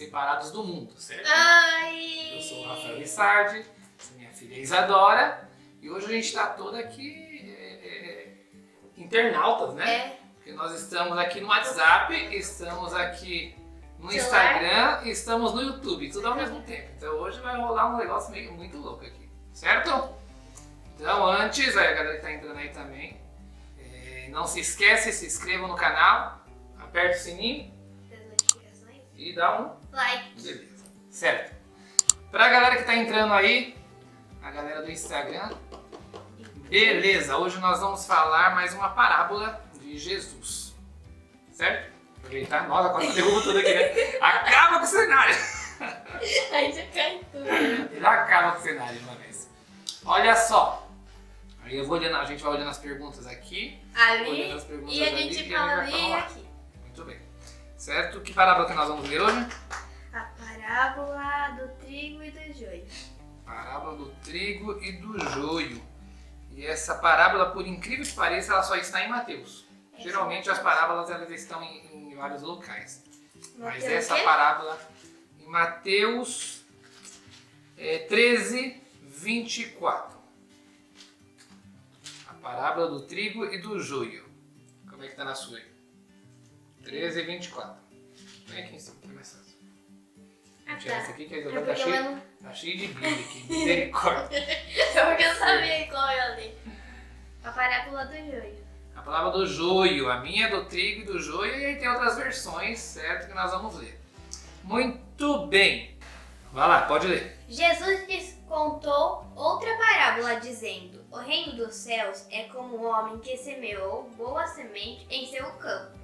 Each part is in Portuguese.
separados do mundo, certo? Ai! Eu sou o Rafael Lissardi, minha filha é Isadora, e hoje a gente está toda aqui internautas, né? É. Porque nós estamos aqui no WhatsApp, estamos aqui no Celular. Instagram e estamos no YouTube, tudo ao mesmo tempo. Então hoje vai rolar um negócio meio muito louco aqui, certo? Então antes, a galera que está entrando aí também, não se esquece, se inscreva no canal, aperta o sininho Das notificações. e dá um Like. beleza, certo? Pra galera que tá entrando aí, a galera do Instagram, beleza, hoje nós vamos falar mais uma parábola de Jesus, certo? Aproveitar, nossa, quase derrubo tudo aqui, né? Acaba com o cenário! Aí já cai tudo. Ele acaba com o cenário de uma vez. Olha só, aí eu vou olhando, a gente vai olhando as perguntas aqui, Ali olhando as perguntas e a ali, gente e fala vai ali falar e lá. aqui. Muito bem, certo? Que parábola que nós vamos ler hoje? A parábola do trigo e do joio. Parábola do trigo e do joio. E essa parábola, por incrível que pareça, ela só está em Mateus. Geralmente as parábolas elas estão em vários locais. Mas Mateus essa o quê? parábola em Mateus 13, 24. A parábola do trigo e do joio. Como é que está na sua aí? 13, 24. Vem aqui em cima, que é mais fácil. Ah, Vou tirar tá. essa aqui que a É Isadora porque eu não... tá cheio de Bíblia aqui. Misericórdia. É porque eu sabia qual eu li. A parábola do joio. A palavra do joio, a minha é do trigo e do joio, e aí tem outras versões, certo, que nós vamos ler. Muito bem. Vai lá, pode ler. Jesus lhes contou outra parábola dizendo: o reino dos céus é como um homem que semeou boa semente em seu campo.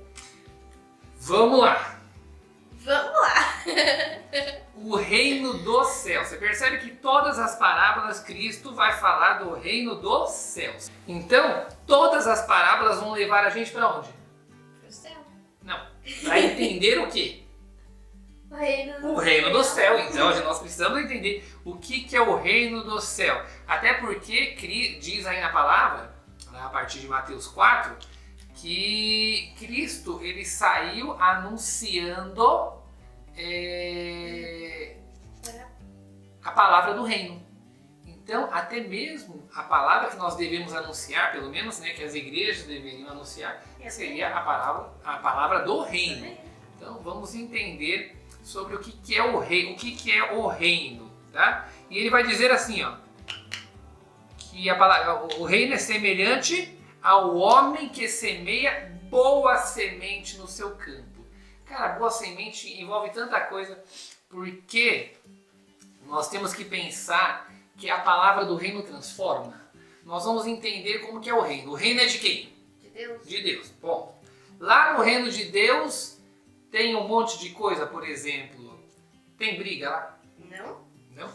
Vamos lá. Vamos lá! O reino dos céus. Você percebe que todas as parábolas Cristo vai falar do reino dos céus. Então, todas as parábolas vão levar a gente para onde? Pro céu. Não. Para entender o quê? O O reino do céu. Então, nós precisamos entender o que é o reino do céu. Até porque diz aí na palavra, a partir de Mateus 4, que Cristo ele saiu anunciando a palavra do reino. Então, até mesmo a palavra que nós devemos anunciar, pelo menos, né, que as igrejas deveriam anunciar, seria a palavra do reino. Então, vamos entender sobre o que é o reino, o que é o reino, tá? E ele vai dizer assim, ó, que o reino é semelhante ao homem que semeia boa semente no seu campo. Cara, boa semente envolve tanta coisa, porque nós temos que pensar que a palavra do reino transforma. Nós vamos entender como que é o reino. O reino é de quem? De Deus. De Deus. Bom, lá no reino de Deus tem um monte de coisa, por exemplo, tem briga lá? Não? Não?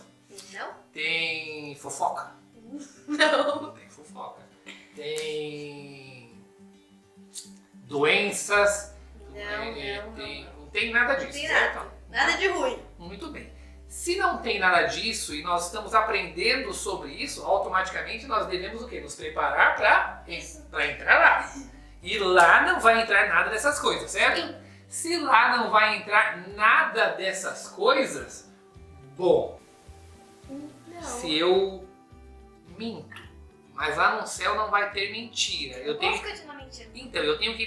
Não? Tem fofoca? Não. Não tem fofoca. Tem doenças? Não tem nada disso, Não tem certo? nada. Nada de ruim. Muito bem. Se não tem nada disso e nós estamos aprendendo sobre isso, automaticamente nós devemos o quê? Nos preparar para entrar lá. E lá não vai entrar nada dessas coisas, certo? Sim. Se lá não vai entrar nada dessas coisas, bom, Não. se eu minto, mas lá no céu não vai ter mentira. Eu tenho, Posso continuar mentindo? então, eu tenho que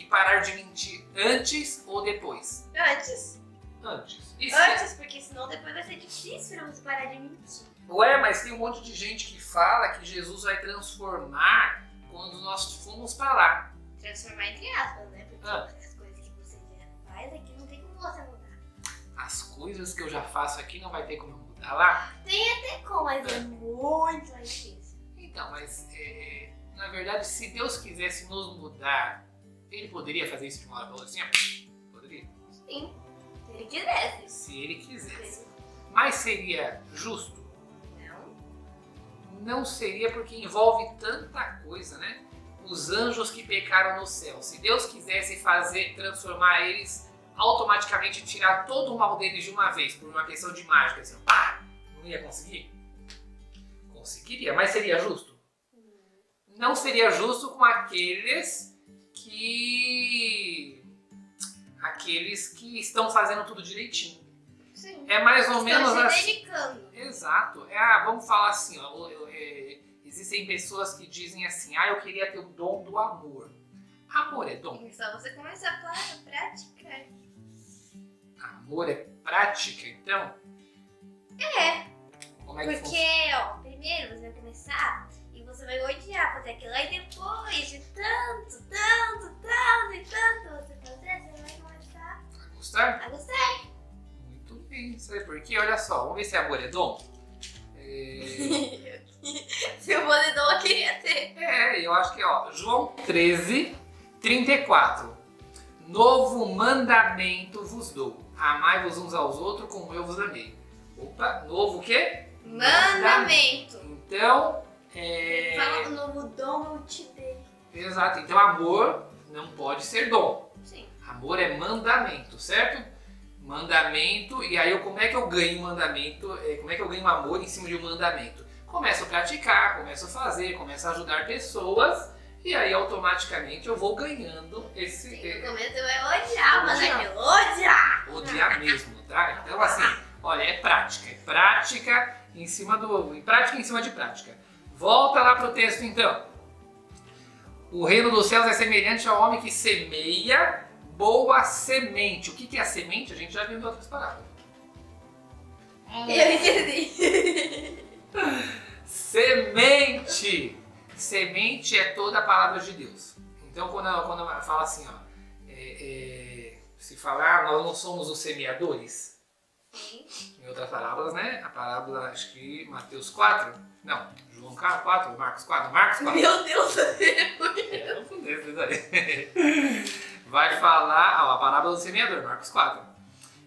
parar de mentir antes ou depois? Antes. Antes. E se- Antes, porque senão depois vai ser difícil pra você parar de mentir. Ué, mas tem um monte de gente que fala que Jesus vai transformar quando nós formos para lá. Transformar entre aspas, né? Porque Ah. as coisas que você já faz aqui não tem como você mudar. As coisas que eu já faço aqui não vai ter como eu mudar lá. Tem como, mas é muito mais difícil. Então, mas na verdade, se Deus quisesse nos mudar, Ele poderia fazer isso de uma hora para outra assim? Ó? Poderia. Sim, se ele quisesse. Se Ele quisesse. Mas seria justo? Não. Não seria, porque envolve tanta coisa, né? Os anjos que pecaram no céu. Se Deus quisesse transformar eles, automaticamente tirar todo o mal deles de uma vez, por uma questão de mágica, assim, pá, não ia conseguir? Conseguiria, mas seria justo? Não seria justo com aqueles aqueles que estão fazendo tudo direitinho. Sim. É mais ou menos Estão se assim. dedicando. Exato. Vamos falar assim, ó, existem pessoas que dizem assim, eu queria ter o dom do amor. Amor é dom? É só você começar a praticar. Amor é prática, então? Como é que funciona? Porque, ó, primeiro você vai começar e você vai odiar fazer aquilo. Aí depois de tanto e tanto você fazer, você vai começar Vai gostar? a gostar. Muito bem. Sabe por quê? Olha só, vamos ver se amor é dom. Se eu fosse dom, eu queria ter. Eu acho que, ó, João 13, 34. Novo mandamento vos dou. Amai-vos uns aos outros como eu vos amei. Opa, novo o quê? Mandamento. Então, Fala o novo dom eu te dei. exato. Então, amor não pode ser dom. Sim. Amor é mandamento, certo? Mandamento, e aí como é que eu ganho mandamento? Como é que eu ganho amor em cima de um mandamento? Começo a praticar, começo a fazer, começo a ajudar pessoas, e aí automaticamente eu vou ganhando esse. Sim, no começo você vai odiar, mas Odiar. é que odiar. Odiar mesmo, tá? Então assim, olha, é prática em cima prática em cima de prática. Volta lá pro texto então. O reino dos céus é semelhante ao homem que semeia boa semente. O que é a semente? A gente já viu em outras palavras. Eu entendi. Semente! Semente é toda a palavra de Deus. Então quando fala assim, ó, se falar, nós não somos os semeadores. Sim. Em outras palavras, né? A parábola, acho que Mateus 4, não, João 4, Marcos 4, Meu Deus do céu. Eu confundei isso daí. Vai falar, ó, a parábola do semeador, Marcos 4.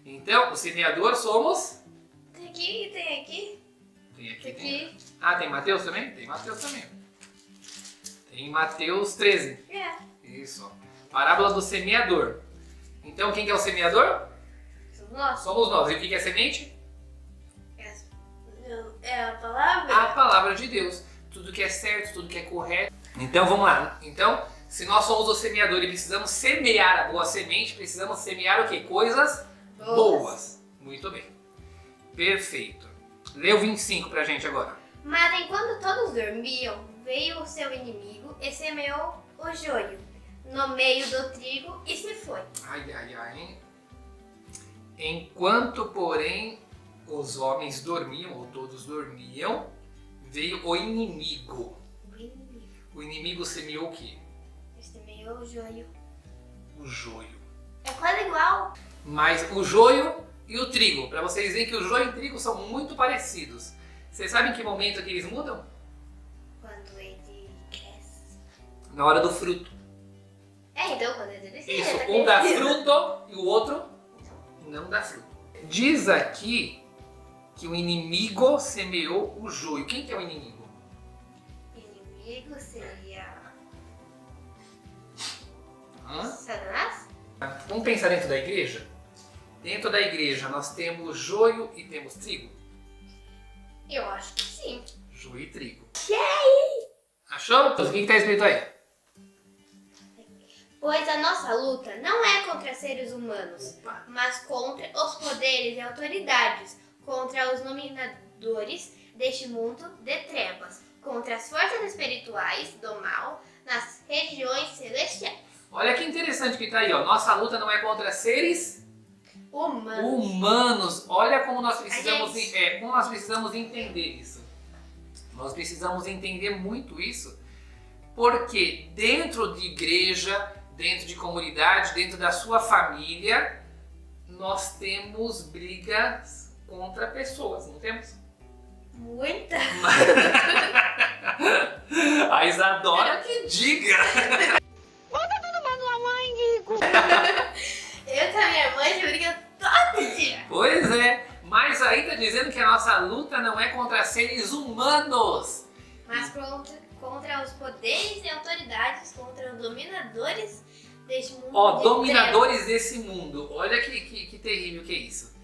Então, o semeador somos... Tem aqui, tem aqui. Tem aqui, Tem tem. aqui. Tem Mateus também? Tem Mateus também. Tem Mateus 13. Isso, ó. Parábola do semeador. Então, quem que é o semeador? Somos nós. Somos nós. E o que é semente? É a palavra? A palavra de Deus. Tudo que é certo, tudo que é correto. Então, vamos lá. Então, se nós somos o semeador e precisamos semear a boa semente, precisamos semear o quê? Coisas boas. Muito bem. Perfeito. Lê o 25 pra gente agora. Mas enquanto todos dormiam, veio o seu inimigo e semeou o joio no meio do trigo e se foi. Ai, ai, ai, hein? Enquanto, porém, os homens dormiam, ou todos dormiam, veio o inimigo. O inimigo O inimigo semeou o quê? semeou o joio. O joio. É quase igual. Mas o joio e o trigo, para vocês verem que o joio e o trigo são muito parecidos. Vocês sabem em que momento que eles mudam? Quando ele cresce. Na hora do fruto. Então quando ele cresce. Isso, tá um dá crescendo. fruto e o outro não dá fruto. Diz aqui que o inimigo semeou o joio. Quem que é o inimigo? Inimigo seria Hã? Satanás? Vamos pensar dentro da igreja? Dentro da igreja nós temos joio e temos trigo. Eu acho que sim. Joio e trigo. Achou? O que está escrito aí? Pois a nossa luta não é contra seres humanos, Opa. mas contra os poderes e autoridades, contra os dominadores deste mundo de trevas, contra as forças espirituais do mal nas regiões celestiais. Olha que interessante que está aí, ó. Nossa luta não é contra seres humanos. Olha como nós precisamos, como nós precisamos entender isso. Nós precisamos entender muito isso, porque dentro de igreja, dentro de comunidade, dentro da sua família, nós temos brigas contra pessoas, não temos? Muita. A Isadora que diga! Eu com a minha mãe a gente briga todo dia. Pois é, mas aí tá dizendo que a nossa luta não é contra seres humanos. Mas contra os poderes e autoridades, contra os dominadores deste mundo. Ó, de dominadores desse mundo. Olha que terrível que é isso.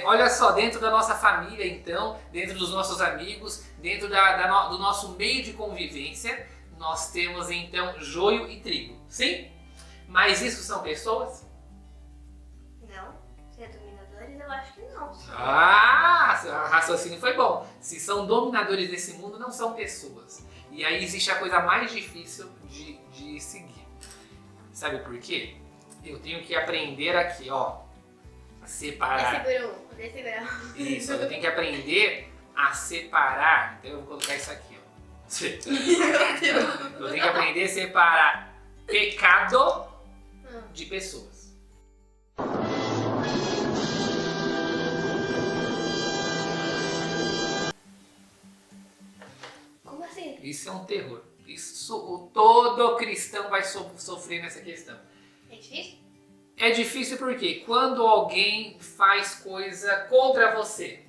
Olha só, dentro da nossa família então, dentro dos nossos amigos, dentro do nosso meio de convivência, nós temos então joio e trigo. Sim? Mas isso são pessoas? falso. Ah, seu raciocínio foi bom. Se são dominadores desse mundo, não são pessoas. E aí existe a coisa mais difícil de seguir. Sabe por quê? Eu tenho que aprender aqui, ó, a separar. Desce Isso, eu tenho que aprender a separar. Então eu vou colocar isso aqui, ó. Eu tenho que aprender a separar pecado de pessoas. Como assim? Isso é um terror. Isso todo cristão vai sofrer nessa questão. É difícil? É difícil porque quando alguém faz coisa contra você,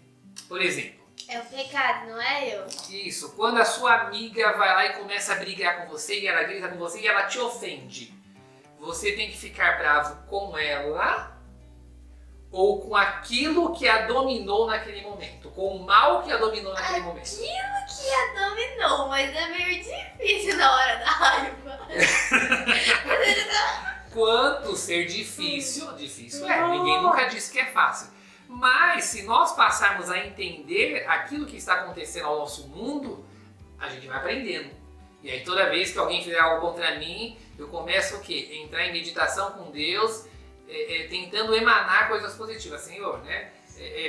por exemplo, É o pecado, não é eu? isso, quando a sua amiga vai lá e começa a brigar com você e ela grita com você e ela te ofende, você tem que ficar bravo com ela ou com aquilo que a dominou naquele momento, com o mal que a dominou naquele momento. Aquilo que a dominou, mas é meio difícil na hora da raiva. Quanto ser difícil, difícil é, ninguém nunca disse que é fácil. Mas se nós passarmos a entender aquilo que está acontecendo ao nosso mundo, a gente vai aprendendo. E aí toda vez que alguém fizer algo contra mim, eu começo o quê? Entrar em meditação com Deus, tentando emanar coisas positivas. Senhor, né?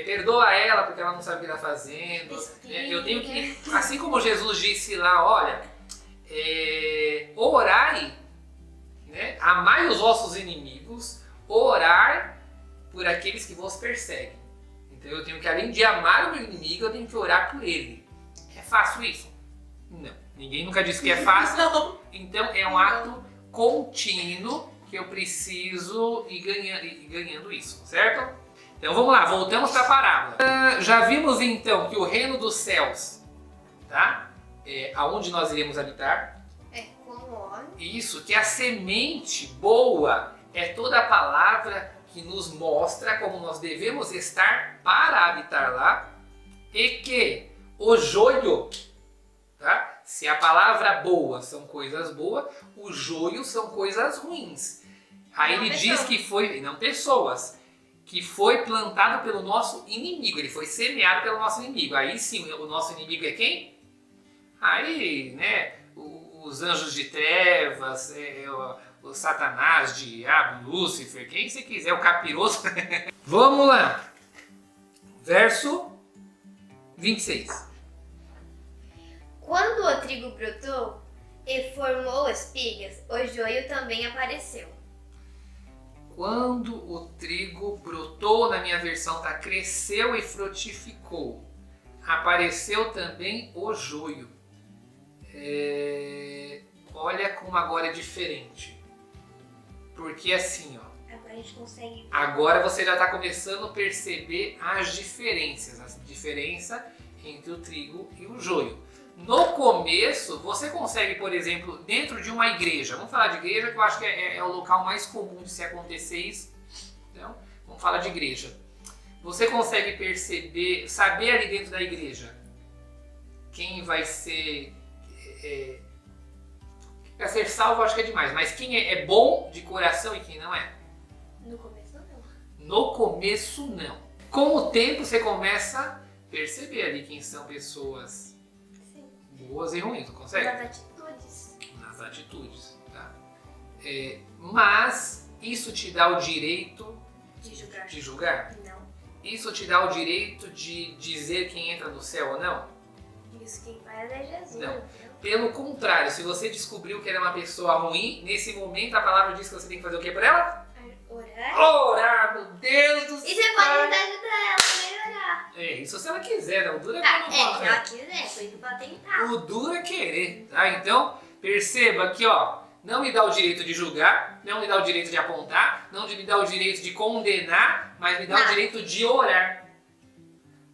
Perdoa ela porque ela não sabe o que está fazendo. Eu tenho que, assim como Jesus disse lá, olha, orai, né? Amai os vossos inimigos, orar por aqueles que vos perseguem. Então eu tenho que, além de amar o meu inimigo, eu tenho que orar por ele. É fácil isso? Não. Ninguém nunca disse que é fácil. Não. Então é um ato contínuo que eu preciso ir ganhando isso, certo? Então vamos lá, voltamos para a parábola. Já vimos então que o reino dos céus, tá? Aonde nós iremos habitar. Como homem. Isso, que a semente boa é toda a palavra que nos mostra como nós devemos estar para habitar lá, e que o joio, tá? Se a palavra boa são coisas boas, o joio são coisas ruins. Aí ele diz que foi, não pessoas, que foi plantado pelo nosso inimigo, ele foi semeado pelo nosso inimigo. Aí sim, o nosso inimigo é quem? Aí, né, os anjos de trevas, o Satanás, o diabo, Lúcifer, quem você quiser, o capiroto. Vamos lá. Verso 26. Quando o trigo brotou e formou espigas, o joio também apareceu. Quando o trigo brotou, na minha versão tá, cresceu e frutificou, apareceu também o joio. Olha como agora é diferente. Porque assim, ó. Agora a gente consegue. Agora você já está começando a perceber as diferenças. A diferença entre o trigo e o joio. No começo, você consegue, por exemplo, dentro de uma igreja. Vamos falar de igreja, que eu acho que é o local mais comum de se acontecer isso. Então, vamos falar de igreja. Você consegue perceber, saber ali dentro da igreja quem vai ser... Para ser salvo acho que é demais, mas quem é bom de coração e quem não é? No começo não. No começo não. Com o tempo você começa a perceber ali quem são pessoas boas e ruins, não consegue? Nas atitudes. Nas atitudes, tá? Mas isso te dá o direito De julgar. Não. Isso te dá o direito de dizer quem entra no céu ou não? Isso quem faz é Jesus. Não. Pelo contrário, se você descobriu que ela é uma pessoa ruim, nesse momento a palavra diz que você tem que fazer o que por ela? Orar. Orar, meu Deus do céu! E você pode ajudar ela a melhorar. Isso se ela quiser, né? O duro é Tá, quando se ela quiser, foi isso pra tentar. O duro é querer, tá? Então, perceba que, ó, não me dá o direito de julgar, não me dá o direito de apontar, não me dá o direito de condenar, mas me dá o direito de orar.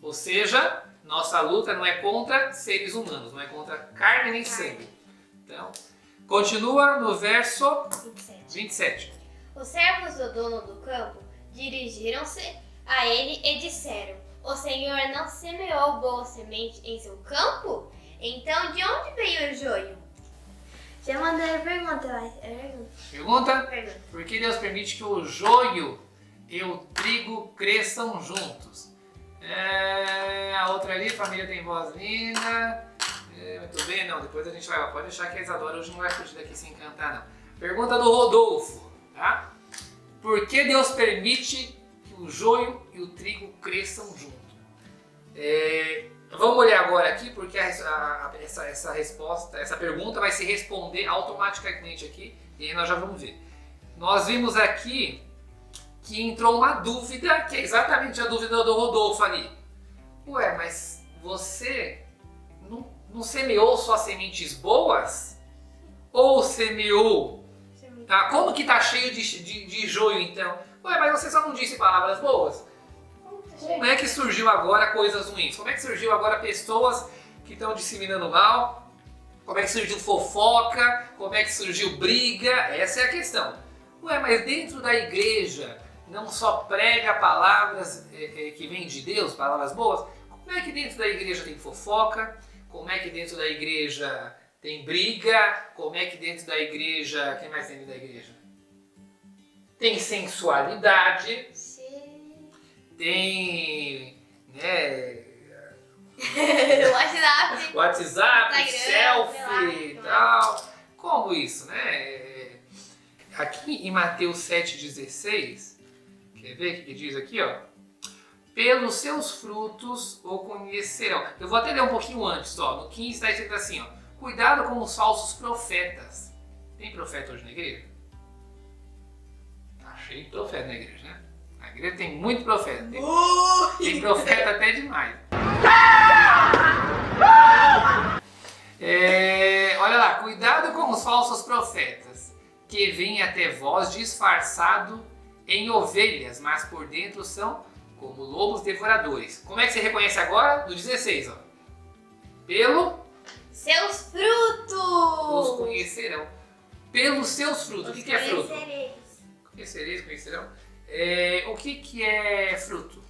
Ou seja, nossa luta não é contra seres humanos, não é contra carne nem sangue. Então, continua no verso 27. Os servos do dono do campo dirigiram-se a ele e disseram: O Senhor não semeou boa semente em seu campo? Então de onde veio o joio? Já mandei a pergunta, Pergunta? Por que Deus permite que o joio e o trigo cresçam juntos? A outra ali, família tem voz linda. Muito bem, não, depois a gente vai. Pode deixar que a Isadora hoje não vai fugir daqui sem cantar, não. Pergunta do Rodolfo, tá? Por que Deus permite que o joio e o trigo cresçam junto? Vamos olhar agora aqui, porque essa resposta, essa pergunta vai se responder automaticamente aqui, e aí nós já vamos ver. Nós vimos aqui que entrou uma dúvida, que é exatamente a dúvida do Rodolfo ali. Ué, mas você não semeou só sementes boas? Ou semeou? Tá? Como que tá cheio de joio então? Ué, mas você só não disse palavras boas? Como é que surgiu agora coisas ruins? Como é que surgiu agora pessoas que estão disseminando mal? Como é que surgiu fofoca? Como é que surgiu briga? Essa é a questão. Ué, mas dentro da igreja não só prega palavras que vêm de Deus, palavras boas? Como é que dentro da igreja tem fofoca? Como é que dentro da igreja tem briga? Como é que dentro da igreja... Quem mais tem dentro da igreja? Tem sensualidade. Sim. Tem... né? WhatsApp, selfie sei e lá. tal. Como isso, né? Aqui em Mateus 7,16, quer ver o que diz aqui, ó? Pelos seus frutos o conhecerão. Eu vou até ler um pouquinho antes, ó. No 15 está escrito assim, ó. Cuidado com os falsos profetas. Tem profeta hoje na igreja? Tá cheio de profeta na igreja, né? Na igreja tem muito profeta. Tem profeta até demais. Olha lá, cuidado com os falsos profetas, que vêm até vós disfarçado em ovelhas, mas por dentro são como lobos devoradores. Como é que você reconhece agora? Do 16, ó. Pelo Seus frutos! os conhecerão. Pelos seus frutos. O que é fruto? Conhecerão. O que é fruto?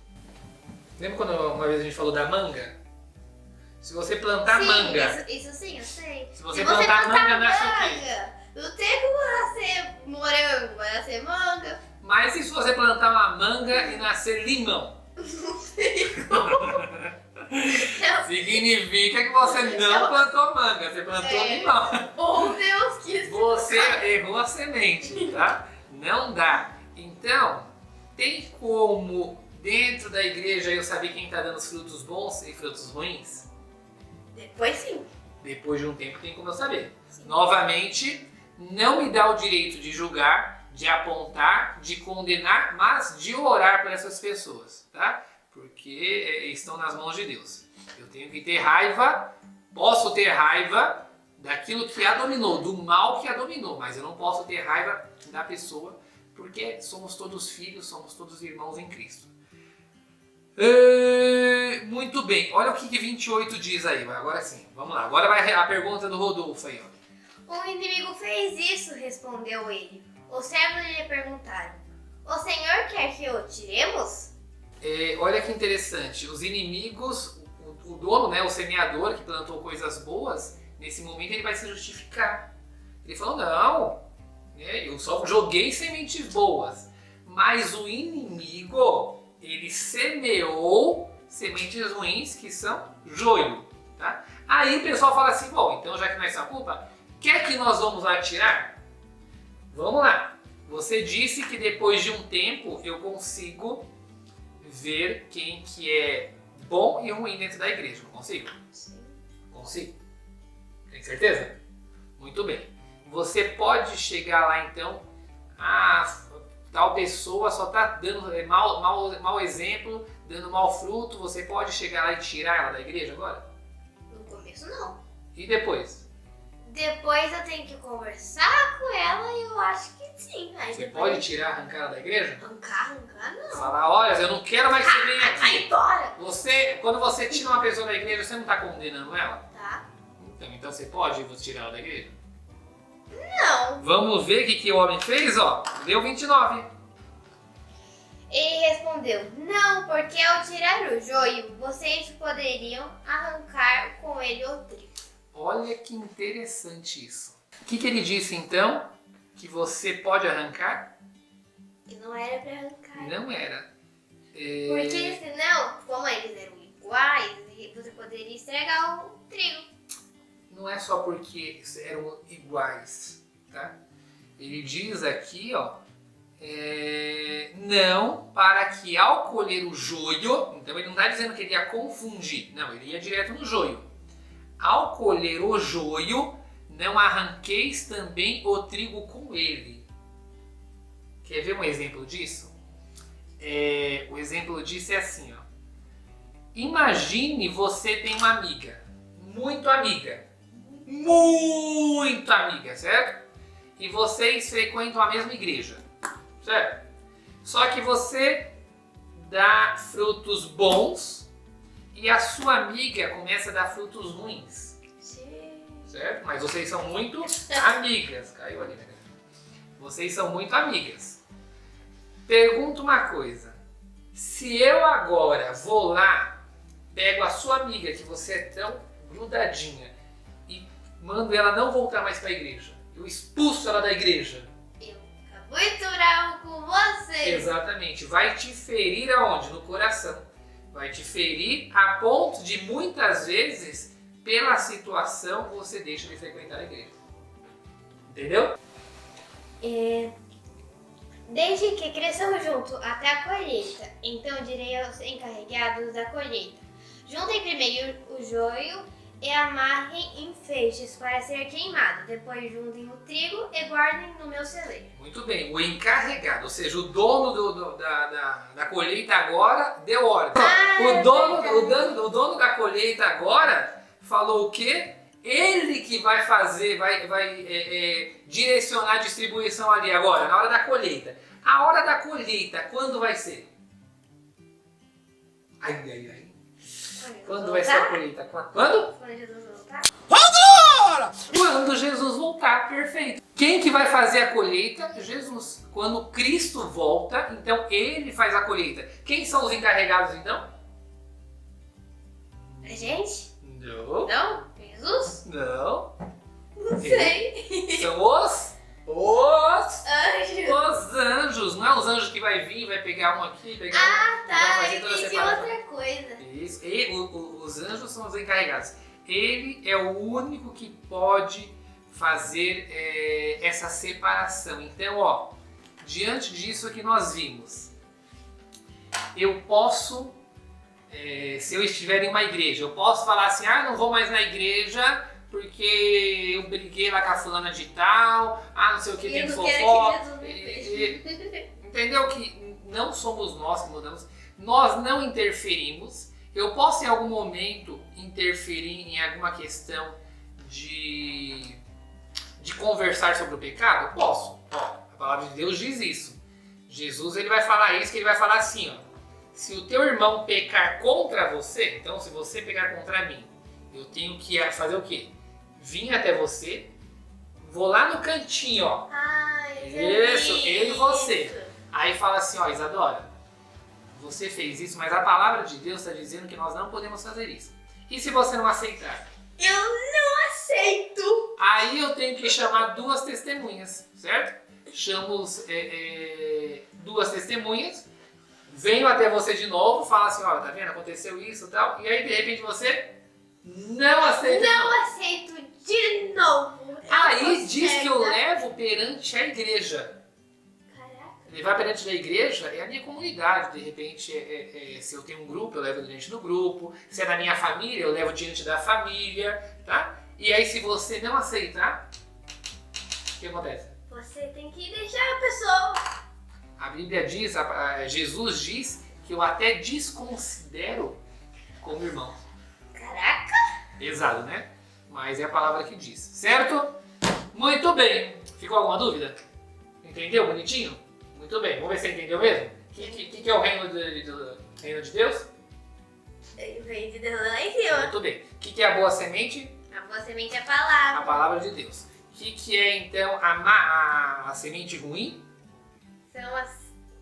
Lembra quando uma vez a gente falou da manga? Se você plantar sim, manga... Isso sim, eu sei. Se você plantar manga, nasce o quê? não tem como nascer morango, vai nascer manga. Mas e se você plantar uma manga e nascer limão? Significa que você não plantou manga, você plantou limão. Oh, Deus, que Você errou a semente, tá? Não dá. Então, tem como dentro da igreja eu saber quem está dando os frutos bons e frutos ruins? Depois sim. Depois de um tempo tem como eu saber. Sim. Novamente, não me dá o direito de julgar, de apontar, de condenar, mas de orar por essas pessoas, tá? Porque estão nas mãos de Deus. Eu tenho que ter raiva, posso ter raiva daquilo que a dominou, do mal que a dominou, mas eu não posso ter raiva da pessoa, porque somos todos filhos, somos todos irmãos em Cristo. Muito bem, olha o que 28 diz aí, agora sim, vamos lá, agora vai a pergunta do Rodolfo aí, ó. O inimigo fez isso, respondeu ele. Os servos lhe perguntaram, o Senhor quer que o tiremos? Olha que interessante, os inimigos, o dono, né, o semeador que plantou coisas boas, nesse momento ele vai se justificar. Ele falou, não, eu só joguei sementes boas, mas o inimigo, ele semeou sementes ruins que são joio, tá? Aí o pessoal fala assim, bom, então já que não é essa culpa, quer que nós vamos atirar? Vamos lá. Você disse que depois de um tempo eu consigo ver quem que é bom e ruim dentro da igreja. Não consigo? Sim. Consigo. Tem certeza? Muito bem. Você pode chegar lá então, tal pessoa só está dando mau exemplo, dando mau fruto, você pode chegar lá e tirar ela da igreja agora? No começo não. E depois? Depois eu tenho que conversar com ela e eu acho que sim. Aí Você depois pode tirar, arrancar ela da igreja? arrancar não. Falar, olha, eu não quero mais que você venha Vai aqui. embora. Quando você tira uma pessoa da igreja, você não está condenando ela? Tá? Então você pode tirar ela da igreja? Não. Vamos ver o que o homem fez, ó. Deu 29. Ele respondeu, não, porque ao tirar o joio, vocês poderiam arrancar com ele o trigo. Olha que interessante isso. O que ele disse então? Que você pode arrancar? E não era pra arrancar. Não era. Porque senão, como eles eram iguais, você poderia estragar o trigo. Não é só porque eram iguais, tá? Ele diz aqui, ó, não para que ao colher o joio, então ele não está dizendo que ele ia confundir, não, ele ia direto no joio. Ao colher o joio, não arranqueis também o trigo com ele. Quer ver um exemplo disso? O exemplo disso é assim, ó. Imagine você tem uma amiga, muito amiga, certo? E vocês frequentam a mesma igreja, certo? Só que você dá frutos bons e a sua amiga começa a dar frutos ruins, certo? Mas vocês são muito amigas. Caiu ali, né? Vocês são muito amigas. Pergunto uma coisa. Se eu agora vou lá, pego a sua amiga, que você é tão grudadinha, e mando ela não voltar mais para a igreja, eu expulso ela da igreja. Eu fico muito bravo com você. Exatamente. Vai te ferir aonde? No coração. Vai te ferir a ponto de muitas vezes, pela situação, você deixa de frequentar a igreja. Entendeu? Desde que cresçam junto até a colheita, então direi aos encarregados da colheita: juntem primeiro o joio e amarrem em feixes para ser queimado. Depois juntem o trigo e guardem no meu celeiro. Muito bem. O encarregado, ou seja, o dono da colheita agora deu ordem. O dono da colheita agora falou o quê? Ele que vai fazer, vai direcionar a distribuição ali agora, na hora da colheita. A hora da colheita, quando vai ser? Ai. Quando vai ser a colheita? Quando? Quando Jesus voltar? Quando Jesus voltar, perfeito. Quem que vai fazer a colheita? Jesus. Quando Cristo volta, então ele faz a colheita. Quem são os encarregados então? A gente? Não. Não? Jesus? Não. Não sei. São os Anjo. anjos. Não é os anjos que vai vir, vai pegar um aqui, pegar um. Ah, vai tá. fazer toda a Entendi separação. outra coisa. Isso. E os anjos são os encarregados. Ele é o único que pode fazer essa separação. Então, ó, diante disso que nós vimos, eu posso, se eu estiver em uma igreja, eu posso falar assim, não vou mais na igreja porque eu briguei lá com a fulana de tal, não sei o que, tem fofoca. Entendeu que não somos nós que mudamos, nós não interferimos. Eu posso em algum momento interferir em alguma questão de conversar sobre o pecado? Posso. A palavra de Deus diz isso. Jesus ele vai falar isso, que ele vai falar assim, ó. Se o teu irmão pecar contra você, então se você pecar contra mim, eu tenho que fazer o quê? Vim até você, vou lá no cantinho, ó. Isso, eu e você. Aí fala assim, ó, Isadora, você fez isso, mas a palavra de Deus está dizendo que nós não podemos fazer isso. E se você não aceitar? Eu não aceito. Aí eu tenho que chamar duas testemunhas, certo? Chamo duas testemunhas, venho até você de novo, falo assim, olha, tá vendo, aconteceu isso e tal, e aí de repente você não aceita. Não aceito de novo. Aí diz que eu levo perante a igreja. Levar perante a igreja é a minha comunidade, de repente, se eu tenho um grupo, eu levo diante do grupo, se é da minha família, eu levo diante da família, tá? E aí se você não aceitar, o que acontece? Você tem que deixar a pessoa. A Bíblia diz, Jesus diz que eu até desconsidero como irmão. Caraca! Pesado, né? Mas é a palavra que diz, certo? Muito bem. Ficou alguma dúvida? Entendeu bonitinho? Muito bem, vamos ver se você entendeu mesmo? O que é o reino de Deus? O reino de Deus lá em cima. Muito bem. O que é a boa semente? A boa semente é a palavra. A palavra de Deus. O que é então a semente ruim? São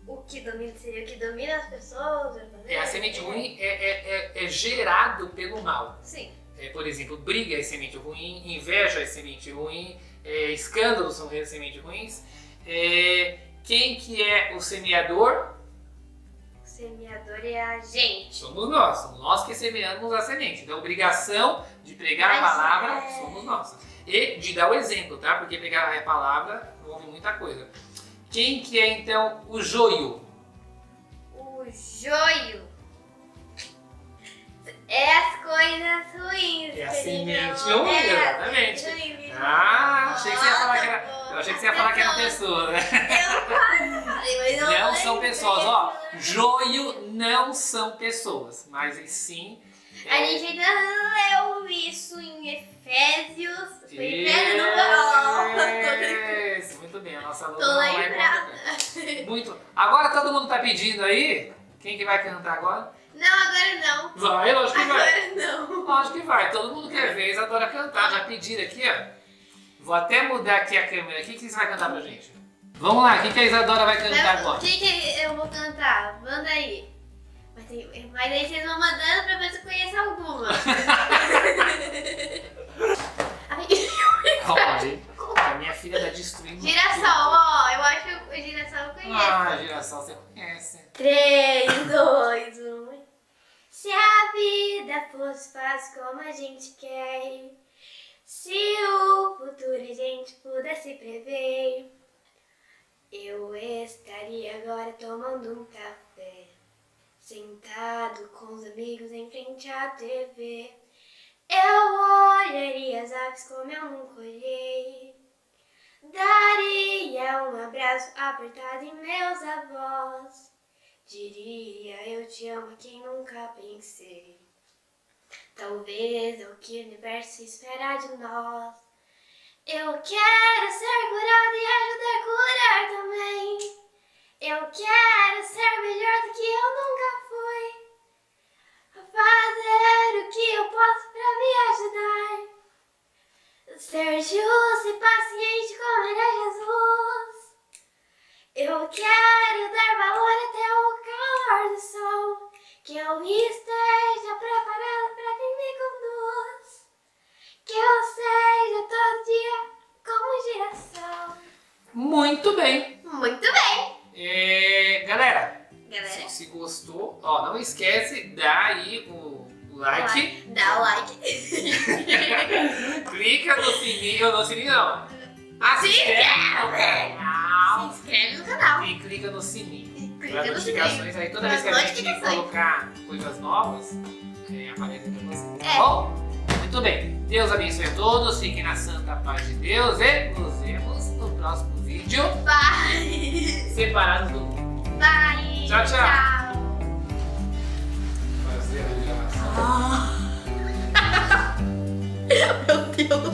o que domina, seria o que domina as pessoas. A semente ruim é gerado pelo mal. Sim. Por exemplo, briga é semente ruim, inveja é semente ruim, escândalos são sementes ruins. Quem que é o semeador? semeador é a gente. Somos nós que semeamos a semente. Então, a obrigação de pregar a Mas palavra somos nós. E de dar o exemplo, tá? Porque pregar a palavra envolve muita coisa. Quem que é, então, o joio? O joio é as coisas ruins. É a que semente não- ruim, é as exatamente. semente ruim. Ah, achei que você ia falar que era... Nossa, Eu achei que você ia falar que era pessoa, né? Eu quase falei, mas eu Não são lembrei. pessoas, ó. Joio não são pessoas, mas em sim. A gente ainda leu isso em Efésios. Foi Efésios, não Isso, muito bem, a nossa aluna tô não é lembrada. importante. Muito. Agora todo mundo tá pedindo aí. Quem que vai cantar agora? Não, agora não. Vai, lógico que vai. Agora não. Lógico que vai. Todo mundo quer ver, Isadora cantar. Já pediram aqui, ó. Vou até mudar aqui a câmera aqui. O que você vai cantar pra gente? Vamos lá, o que a Isadora vai cantar Mas, agora? o que eu vou cantar? Manda aí. Mas aí vocês vão mandando pra ver se eu conheço alguma. Olha, a minha filha tá destruindo. Girassol, ó. Eu acho que o girassol eu conheço. Ah, girassol você conhece. 3, 2, 1. Se a vida fosse fácil como a gente quer, se o futuro a gente pudesse prever, eu estaria agora tomando um café, sentado com os amigos em frente à TV. Eu olharia as aves como eu nunca olhei, daria um abraço apertado em meus avós, diria eu te amo a quem nunca pensei. Talvez é o que o universo espera de nós. Eu quero ser curada e ajudar a curar também. Eu quero ser melhor do que eu nunca fui, fazer o que eu posso pra me ajudar, ser justo e paciente como era Jesus. Eu quero dar valor até o calor do sol, que eu esteja preparada pra quem me conduz, que eu seja todo dia como um girassol. Muito bem. Muito bem, Galera, galera. se gostou, ó, não esquece, dá aí o like. Dá o like. Clica no sininho, no sininho não. Se inscreve no canal. Se inscreve no canal. E clica no sininho. Clica Para no notificações aí, toda vez que a Para gente notificações. colocar coisas novas, aparece pra você. Tá É. bom? Muito bem. Deus abençoe a todos, fiquem na santa paz de Deus e nos vemos no próximo vídeo. Bye. Separados do mundo. Bye. Tchau, tchau. Tchau. Fazer a Meu Deus.